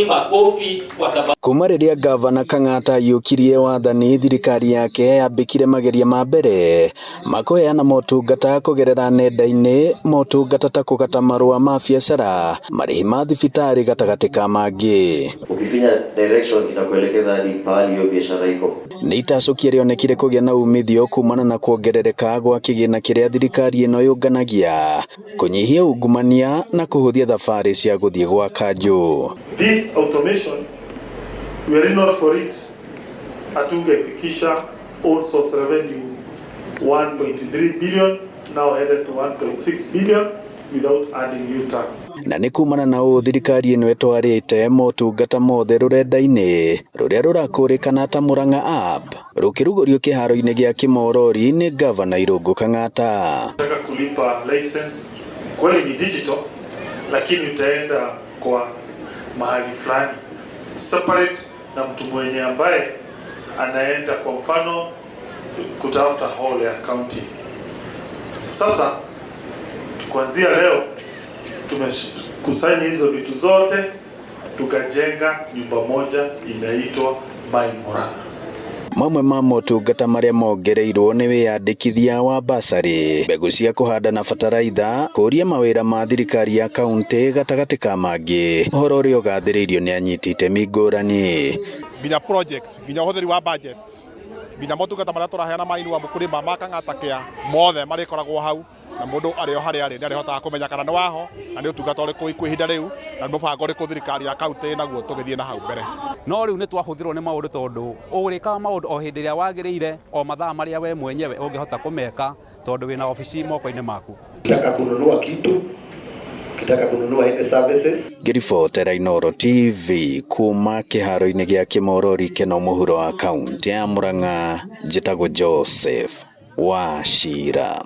Wapigeni makofi kwa sababu kuma rĩrĩa gavana Kang'ata yũkirie wathani, thirikari yake yambĩkire mageria ma mbere makũheana motungata kũgerera nenda-inĩ, motungata ta kũgata marũa ma biacara, marĩhi ma thibitarĩ gatagatĩ ka mangĩ. Ukifinya direction itakuelekeza hadi pahali hiyo biashara iko. Nĩ itacũkia rĩonekire kũgĩa na umithio kumana na kuongerereka gwa kĩgĩna kĩrĩa thirikari ĩno yũnganagia, kũnyihia ungumania na kũhũthia thabarĩ cia gũthiĩ gwa kanjũ. This automation, we are not for it. Hatungefikisha own source revenue 1.3 billion, now headed to 1.6 billion without adding new tax. Na nĩ kumana na ũũ thirikari ĩno ĩtwarĩte motungata mothe rũrenda-inĩ rũrĩa rũrakũrĩkana ta Murang'a app, rũkĩrugũrio kĩharo-inĩ gĩa Kĩmorori nĩ gavana Irũngũ Kang'ata. Nataka kulipa license kweli ni digital, lakini utaenda kwa mahali fulani separate na mtu mwenye ambaye anaenda kwa mfano kutafuta hall ya county. Sasa kuanzia leo tumekusanya hizo vitu zote tukajenga nyumba moja inaitwa My Murang'a. Mamwe ma motungata marĩa mongereirwo nĩ wĩyandĩkithia wa basarĩ, mbegũ cia kũhanda na bataraitha, kũria mawĩra ma thirikari ya kaunti gatagatĩ ka mangĩ, ũhoro ũrĩa ũgathĩrĩirio nĩ anyiti itemi ngũrani. Nginya project, nginya ũhũthĩri wa budget, nginya motungata marĩa tũraheana maini wa mũkũrĩma ma Kang'ata kĩa mothe marĩkoragwo hau, na mũndũ arĩ o harĩa arĩ nĩarĩhotaga kũmenya kana nĩ waho na nĩ ũtungata ũrĩkũ kwa ihinda rĩu na nĩ mũbango ũrĩkũ thirikari ya kaunti naguo tũgĩthiĩ na hau mbere. No rĩu nĩ twahũthĩrwo nĩ maũndũ tondũ ũrĩkaga maũndũ o hĩndĩ ĩrĩa wagĩrĩire, o mathaa marĩa we mwenyewe ũngĩhota kũmeka tondũ wĩna ofici moko-inĩ maku. Ukitaka kununua kitu, ukitaka kununua any services. Ngĩribotera Inooro TV kuma kĩharo-inĩ gĩa Kĩmorori kĩno mũhuro wa kaunti ya Murang'a, njĩtagwo Joseph Wachira.